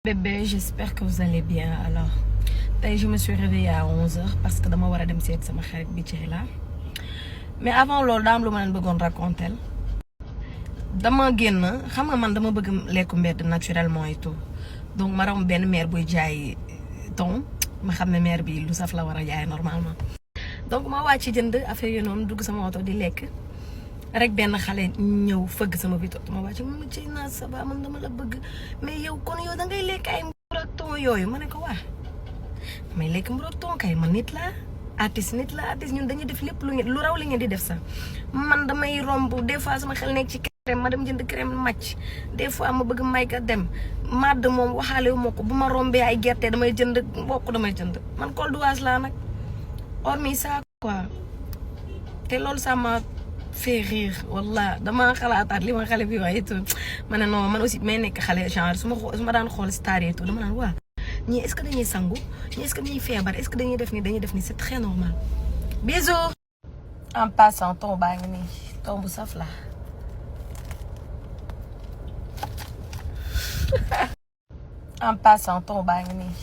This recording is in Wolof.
Bébé, j'espère que vous allez bien. Alors, je me suis réveillée à 11h parce que dama war a dem seet sama xarit bi ci la. Mais avant loolu daa am lu ma leen bëggoon raconter. Dama génn xam nga man dama bëgg lekku mbedd naturellement et tout. Donc ma ram benn mère buy jaay ton ma xam ne mère bi lu saf la war a jaay normalement. Donc ma wàcc jënd affaire yu noonu dugg sama oto di lekk. Rek benn xale ñëw fëgg sama bito ma wàcc ma ci naa ça va man dama la bëgg mais yow kon yow da ngay lekk ay mburu ak ton yooyu ma ne ko waa may lekk mburu ak ton kay man nit la artiste ñun dañuy def lépp lu raw li ngeen di def sax man damay romb des fois sama xel nekk ci crème ma dem jënd crème match des fois ma bëgg may ga dem madd moom waxaale wu ma ko bu ma rombee ay gerte damay jënd mbokk damay jënd man col douage laa nag hormis ça quoi te loolu sama fait rire wallah dama xalaataat li ma xale bi wax et tout ma ne non man aussi may nekk xale genre su ma daan xool star et tout dama naan waa ñii est-ce que dañuy sangu ñii est-ce que dañuy feebar est-ce que dañuy def ni c'est très normal. Bisous. En passant ton baa ngi nii ton bu saf la en passant ton baa ngi nii